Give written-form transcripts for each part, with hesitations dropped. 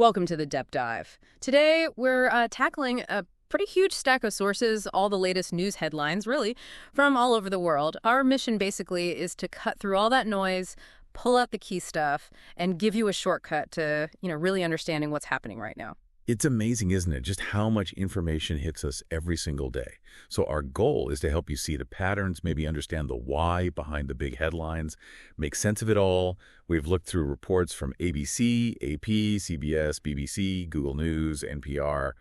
Welcome to the Depth Dive. Today, we're tackling a pretty huge stack of sources, all the latest news headlines, really, from all over the world. Our mission basically is to cut through all that noise, pull out the key stuff, and give you a shortcut to, really understanding what's happening right now. It's amazing, isn't it, just how much information hits us every single day. So our goal is to help you see the patterns, maybe understand the why behind the big headlines, make sense of it all. We've looked through reports from ABC, AP, CBS, BBC, Google News, NPR,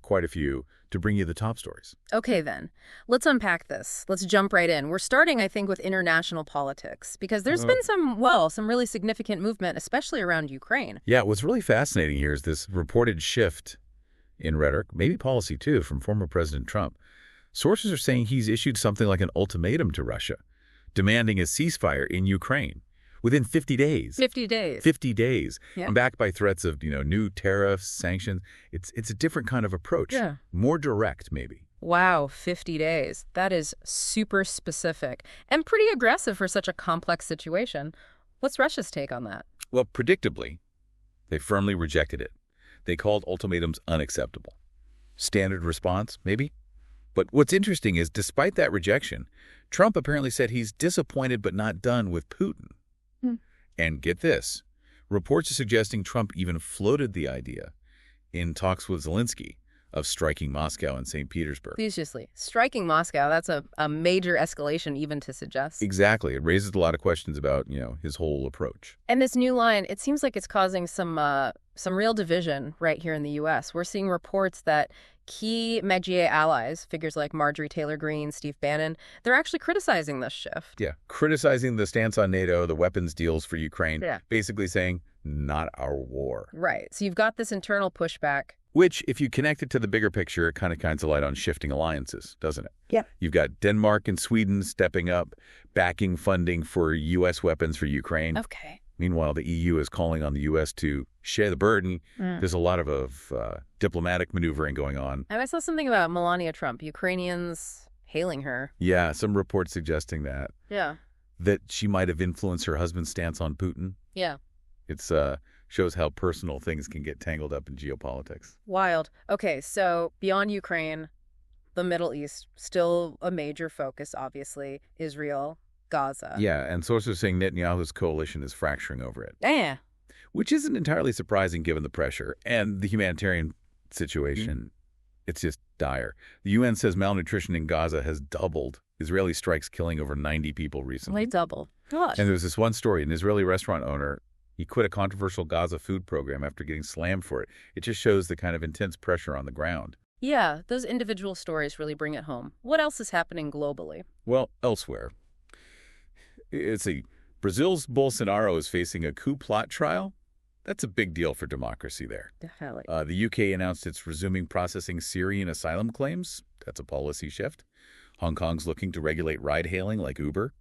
quite a few, to bring you the top stories. Okay, then. Let's unpack this. Let's jump right in. We're starting, I think, with international politics, because there's been some really significant movement, especially around Ukraine. Yeah, what's really fascinating here is this reported shift in rhetoric, maybe policy too, from former President Trump. Sources are saying he's issued something like an ultimatum to Russia, demanding a ceasefire in Ukraine within 50 days. 50 days. 50 days. Yeah. And backed by threats of, new tariffs, sanctions. It's a different kind of approach. Yeah. More direct, maybe. Wow, 50 days. That is super specific and pretty aggressive for such a complex situation. What's Russia's take on that? Well, predictably, they firmly rejected it. They called ultimatums unacceptable. Standard response, maybe? But what's interesting is, despite that rejection, Trump apparently said he's disappointed but not done with Putin. And get this, reports are suggesting Trump even floated the idea in talks with Zelensky of striking Moscow and St. Petersburg. Seriously, striking Moscow, that's a major escalation even to suggest. Exactly. It raises a lot of questions about, his whole approach. And this new line, it seems like it's causing some real division right here in the U.S. We're seeing reports that key Medjugorje allies, figures like Marjorie Taylor Greene, Steve Bannon, they're actually criticizing this shift. Yeah, criticizing the stance on NATO, the weapons deals for Ukraine, basically saying, not our war. Right. So you've got this internal pushback. Which, if you connect it to the bigger picture, it kind of shines a light on shifting alliances, doesn't it? Yeah. You've got Denmark and Sweden stepping up, backing funding for U.S. weapons for Ukraine. Okay. Meanwhile, the EU is calling on the U.S. to share the burden. There's a lot of diplomatic maneuvering going on. And I saw something about Melania Trump, Ukrainians hailing her. Yeah, some reports suggesting that. Yeah. That she might have influenced her husband's stance on Putin. Yeah. It's shows how personal things can get tangled up in geopolitics. Wild. Okay, so beyond Ukraine, the Middle East, still a major focus, obviously. Israel, Gaza. Yeah, and sources are saying Netanyahu's coalition is fracturing over it. Yeah. Which isn't entirely surprising given the pressure and the humanitarian situation. It's just dire. The UN says malnutrition in Gaza has doubled. Israeli strikes killing over 90 people recently. They double. Gosh. And there's this one story, an Israeli restaurant owner, he quit a controversial Gaza food program after getting slammed for it. It just shows the kind of intense pressure on the ground. Yeah, those individual stories really bring it home. What else is happening globally? Well, elsewhere. Brazil's Bolsonaro is facing a coup plot trial. That's a big deal for democracy there. Definitely. The UK announced it's resuming processing Syrian asylum claims. That's a policy shift. Hong Kong's looking to regulate ride-hailing like Uber.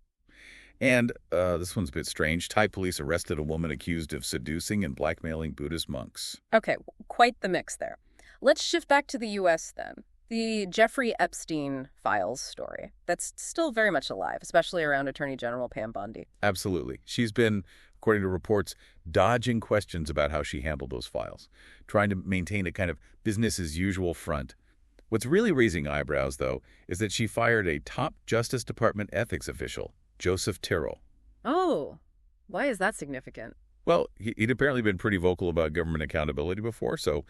And this one's a bit strange. Thai police arrested a woman accused of seducing and blackmailing Buddhist monks. Okay, quite the mix there. Let's shift back to the U.S. then. The Jeffrey Epstein files story. That's still very much alive, especially around Attorney General Pam Bondi. Absolutely. She's been, according to reports, dodging questions about how she handled those files, trying to maintain a kind of business-as-usual front. What's really raising eyebrows, though, is that she fired a top Justice Department ethics official, Joseph Tyrrell. Oh, why is that significant? Well, he'd apparently been pretty vocal about government accountability before, so,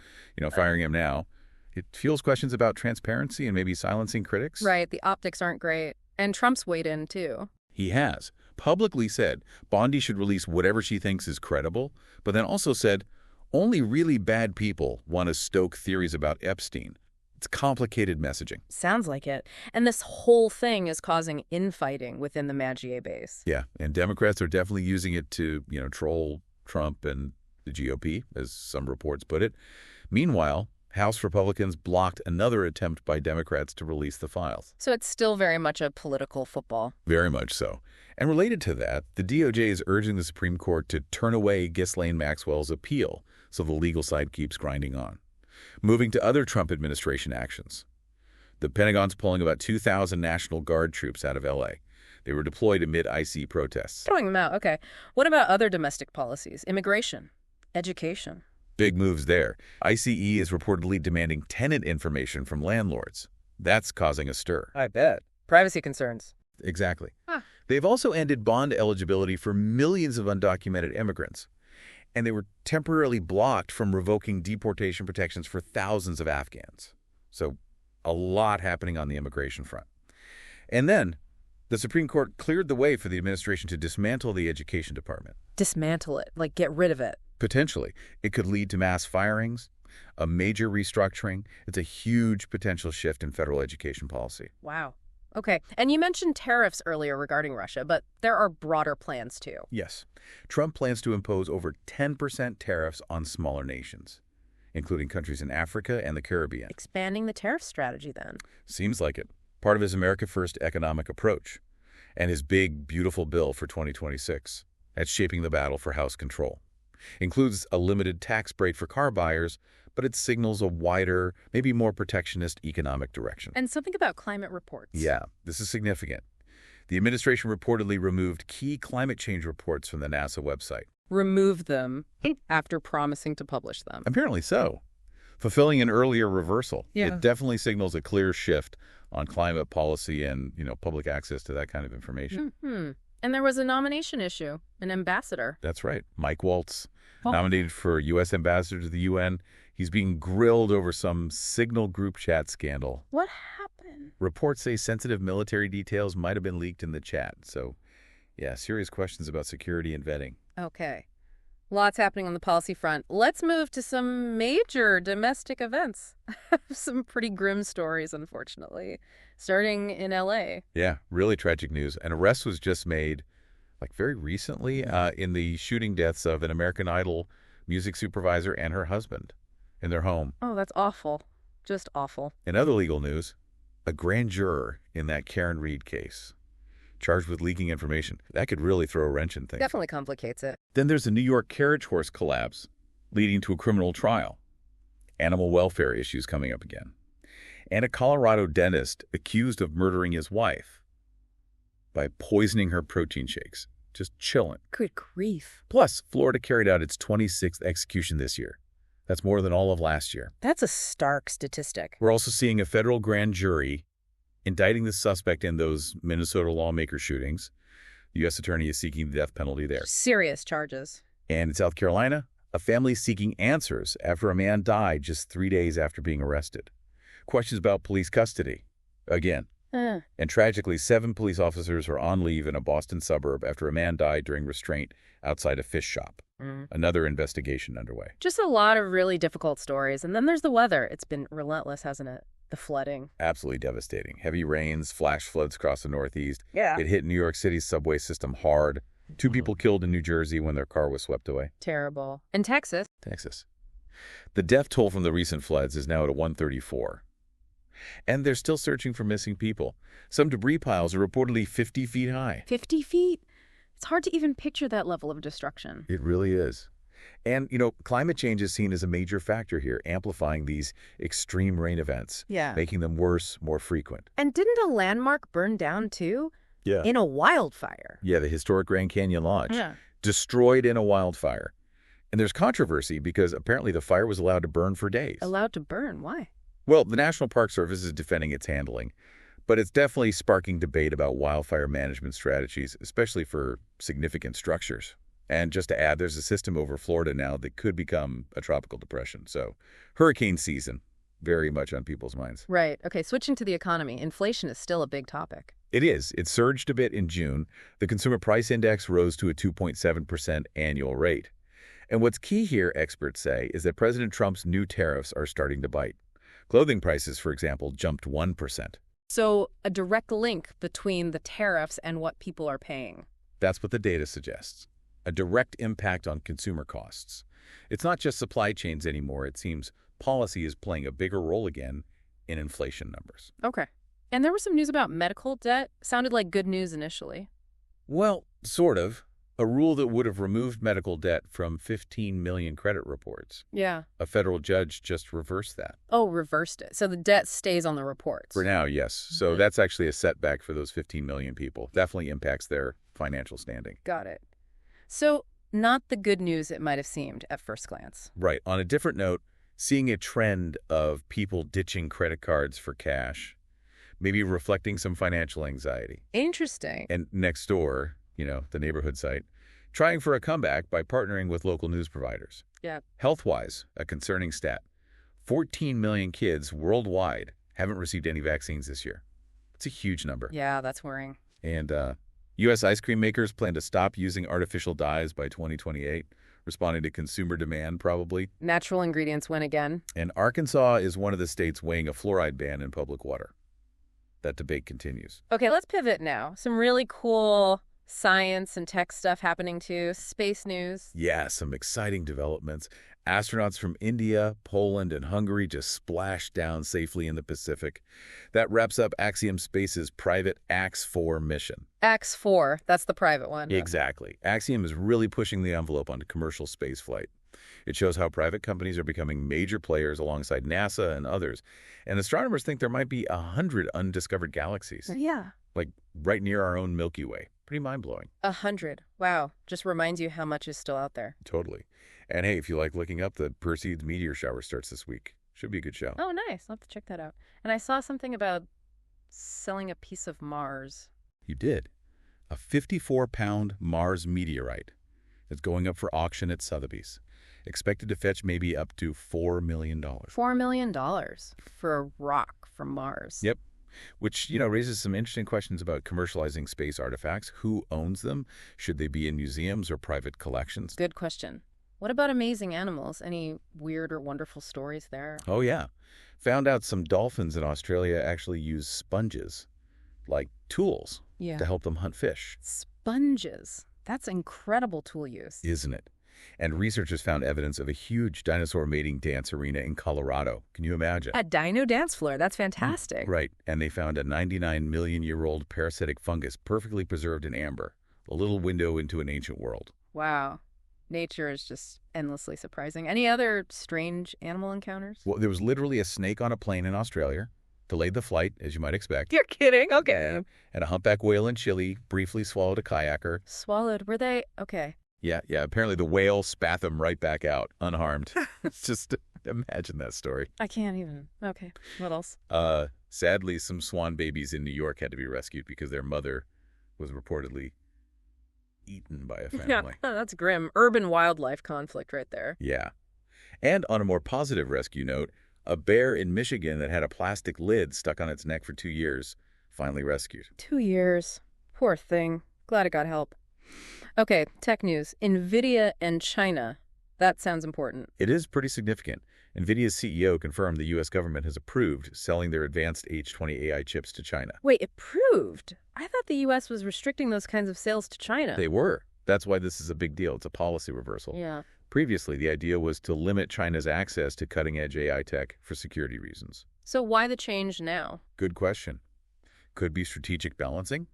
firing him now, it fuels questions about transparency and maybe silencing critics. Right, the optics aren't great. And Trump's weighed in, too. He has. Publicly said Bondi should release whatever she thinks is credible, but then also said only really bad people want to stoke theories about Epstein. It's complicated messaging. Sounds like it. And this whole thing is causing infighting within the Medjugorje base. Yeah, and Democrats are definitely using it to, troll Trump and the GOP, as some reports put it. Meanwhile, House Republicans blocked another attempt by Democrats to release the files. So it's still very much a political football. Very much so. And related to that, the DOJ is urging the Supreme Court to turn away Ghislaine Maxwell's appeal, so the legal side keeps grinding on. Moving to other Trump administration actions. The Pentagon's pulling about 2,000 National Guard troops out of L.A. They were deployed amid IC protests. Throwing them out, okay. What about other domestic policies? Immigration, education. Big moves there. ICE is reportedly demanding tenant information from landlords. That's causing a stir. I bet. Privacy concerns. Exactly. Huh. They've also ended bond eligibility for millions of undocumented immigrants, and they were temporarily blocked from revoking deportation protections for thousands of Afghans. So a lot happening on the immigration front. And then the Supreme Court cleared the way for the administration to dismantle the Education Department. Dismantle it, like get rid of it. Potentially, it could lead to mass firings, a major restructuring. It's a huge potential shift in federal education policy. Wow. Okay. And you mentioned tariffs earlier regarding Russia, but there are broader plans too. Yes. Trump plans to impose over 10% tariffs on smaller nations, including countries in Africa and the Caribbean. Expanding the tariff strategy then. Seems like it. Part of his America First economic approach and his big, beautiful bill for 2026. That's shaping the battle for House control. Includes a limited tax break for car buyers, but it signals a wider, maybe more protectionist economic direction. And something about climate reports. Yeah, this is significant. The administration reportedly removed key climate change reports from the NASA website. Remove them after promising to publish them. Apparently so. Fulfilling an earlier reversal. Yeah. It definitely signals a clear shift on climate policy and, public access to that kind of information. Mm-hmm. And there was a nomination issue, an ambassador. That's right. Mike Waltz, nominated for U.S. ambassador to the UN. He's being grilled over some Signal group chat scandal. What happened? Reports say sensitive military details might have been leaked in the chat. So, yeah, serious questions about security and vetting. Okay. Lots happening on the policy front. Let's move to some major domestic events. Some pretty grim stories, unfortunately, starting in L.A. Yeah, really tragic news. An arrest was just made, very recently, in the shooting deaths of an American Idol music supervisor and her husband in their home. Oh, that's awful. Just awful. In other legal news, a grand juror in that Karen Reed case, charged with leaking information. That could really throw a wrench in things. Definitely complicates it. Then there's a New York carriage horse collapse leading to a criminal trial. Animal welfare issues coming up again. And a Colorado dentist accused of murdering his wife by poisoning her protein shakes. Just chilling. Good grief. Plus, Florida carried out its 26th execution this year. That's more than all of last year. That's a stark statistic. We're also seeing a federal grand jury indicting the suspect in those Minnesota lawmaker shootings. The U.S. attorney is seeking the death penalty there. Serious charges. And in South Carolina, a family is seeking answers after a man died just 3 days after being arrested. Questions about police custody. Again. And tragically, 7 police officers are on leave in a Boston suburb after a man died during restraint outside a fish shop. Another investigation underway. Just a lot of really difficult stories. And then there's the weather. It's been relentless, hasn't it? The flooding. Absolutely devastating. Heavy rains, flash floods across the Northeast. Yeah. It hit New York City's subway system hard. 2 people killed in New Jersey when their car was swept away. Terrible. And Texas. The death toll from the recent floods is now at 134. And they're still searching for missing people. Some debris piles are reportedly 50 feet high. 50 feet? It's hard to even picture that level of destruction. It really is. And, climate change is seen as a major factor here, amplifying these extreme rain events. Yeah. Making them worse, more frequent. And didn't a landmark burn down too? Yeah. In a wildfire. Yeah, the historic Grand Canyon Lodge. Yeah. Destroyed in a wildfire. And there's controversy because apparently the fire was allowed to burn for days. Allowed to burn? Why? Well, the National Park Service is defending its handling, but it's definitely sparking debate about wildfire management strategies, especially for significant structures. And just to add, there's a system over Florida now that could become a tropical depression. So hurricane season, very much on people's minds. Right. Okay, switching to the economy. Inflation is still a big topic. It is. It surged a bit in June. The Consumer Price Index rose to a 2.7% annual rate. And what's key here, experts say, is that President Trump's new tariffs are starting to bite. Clothing prices, for example, jumped 1%. So a direct link between the tariffs and what people are paying. That's what the data suggests. A direct impact on consumer costs. It's not just supply chains anymore. It seems policy is playing a bigger role again in inflation numbers. Okay. And there was some news about medical debt. Sounded like good news initially. Well, sort of. A rule that would have removed medical debt from 15 million credit reports. Yeah. A federal judge just reversed that. Oh, reversed it. So the debt stays on the reports. For now, yes. So that's actually a setback for those 15 million people. Definitely impacts their financial standing. Got it. So not the good news it might have seemed at first glance. Right. On a different note, seeing a trend of people ditching credit cards for cash, maybe reflecting some financial anxiety. Interesting. And next door, the neighborhood site, trying for a comeback by partnering with local news providers. Yeah. Health-wise, a concerning stat. 14 million kids worldwide haven't received any vaccines this year. It's a huge number. Yeah, that's worrying. And U.S. ice cream makers plan to stop using artificial dyes by 2028, responding to consumer demand, probably. Natural ingredients win again. And Arkansas is one of the states weighing a fluoride ban in public water. That debate continues. Okay, let's pivot now. Some really cool science and tech stuff happening too. Space news. Yeah, some exciting developments. Astronauts from India, Poland, and Hungary just splashed down safely in the Pacific. That wraps up Axiom Space's private AX-4 mission. AX-4, that's the private one. Exactly. Axiom is really pushing the envelope onto commercial spaceflight. It shows how private companies are becoming major players alongside NASA and others. And astronomers think there might be 100 undiscovered galaxies. Yeah. Like right near our own Milky Way. Pretty mind-blowing. 100. Wow. Just reminds you how much is still out there. Totally. And hey, if you like looking up, the Perseid meteor shower starts this week. Should be a good show. Oh, nice. I'll have to check that out. And I saw something about selling a piece of Mars. You did. A 54-pound Mars meteorite is going up for auction at Sotheby's. Expected to fetch maybe up to $4 million. $4 million for a rock from Mars. Yep. Which, raises some interesting questions about commercializing space artifacts. Who owns them? Should they be in museums or private collections? Good question. What about amazing animals? Any weird or wonderful stories there? Oh, yeah. Found out some dolphins in Australia actually use sponges, like tools, to help them hunt fish. Sponges. That's incredible tool use. Isn't it? And researchers found evidence of a huge dinosaur mating dance arena in Colorado. Can you imagine? A dino dance floor. That's fantastic. Right. And they found a 99-million-year-old parasitic fungus perfectly preserved in amber, a little window into an ancient world. Wow. Nature is just endlessly surprising. Any other strange animal encounters? Well, there was literally a snake on a plane in Australia, delayed the flight, as you might expect. You're kidding? Okay. And a humpback whale in Chile briefly swallowed a kayaker. Swallowed. Were they? Okay. Yeah. Apparently the whale spat them right back out, unharmed. It's just, imagine that story. I can't even. Okay. What else? Sadly, some swan babies in New York had to be rescued because their mother was reportedly eaten by a family. Yeah, that's grim. Urban wildlife conflict right there. Yeah. And on a more positive rescue note, a bear in Michigan that had a plastic lid stuck on its neck for 2 years finally rescued. 2 years. Poor thing. Glad it got help. Okay, tech news. NVIDIA and China. That sounds important. It is pretty significant. NVIDIA's CEO confirmed the U.S. government has approved selling their advanced H20 AI chips to China. Wait, approved? I thought the U.S. was restricting those kinds of sales to China. They were. That's why this is a big deal. It's a policy reversal. Yeah. Previously, the idea was to limit China's access to cutting-edge AI tech for security reasons. So why the change now? Good question. Could be strategic balancing.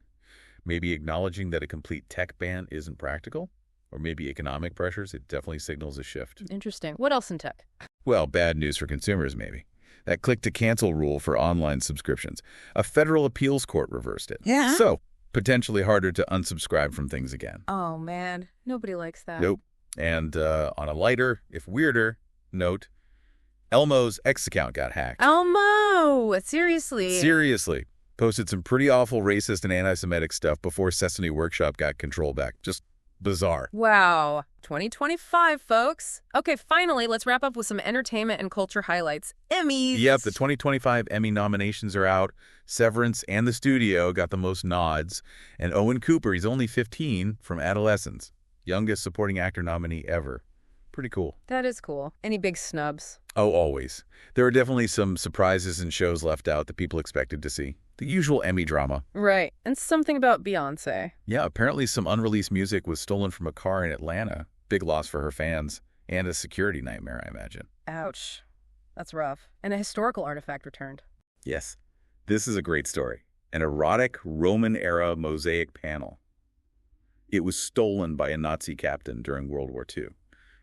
Maybe acknowledging that a complete tech ban isn't practical. Or maybe economic pressures. It definitely signals a shift. Interesting. What else in tech? Well, bad news for consumers, maybe. That click-to-cancel rule for online subscriptions. A federal appeals court reversed it. Yeah? So, potentially harder to unsubscribe from things again. Oh, man. Nobody likes that. Nope. And on a lighter, if weirder, note, Elmo's X account got hacked. Elmo! Seriously? Seriously. Posted some pretty awful racist and anti-Semitic stuff before Sesame Workshop got control back. Just bizarre. Wow. 2025, folks. Okay, finally, let's wrap up with some entertainment and culture highlights. Emmys! Yep, the 2025 Emmy nominations are out. Severance and The Studio got the most nods. And Owen Cooper, he's only 15, from Adolescence. Youngest supporting actor nominee ever. Pretty cool. That is cool. Any big snubs? Oh, always. There are definitely some surprises and shows left out that people expected to see. The usual Emmy drama. Right. And something about Beyoncé. Yeah, apparently some unreleased music was stolen from a car in Atlanta. Big loss for her fans. And a security nightmare, I imagine. Ouch. That's rough. And a historical artifact returned. Yes. This is a great story. An erotic Roman-era mosaic panel. It was stolen by a Nazi captain during World War II.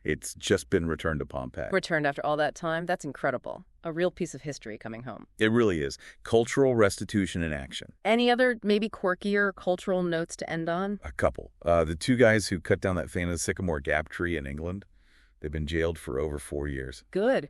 It's just been returned to Pompeii. Returned after all that time? That's incredible. A real piece of history coming home. It really is. Cultural restitution in action. Any other maybe quirkier cultural notes to end on? A couple. The two guys who cut down that famous sycamore gap tree in England, they've been jailed for over 4 years. Good.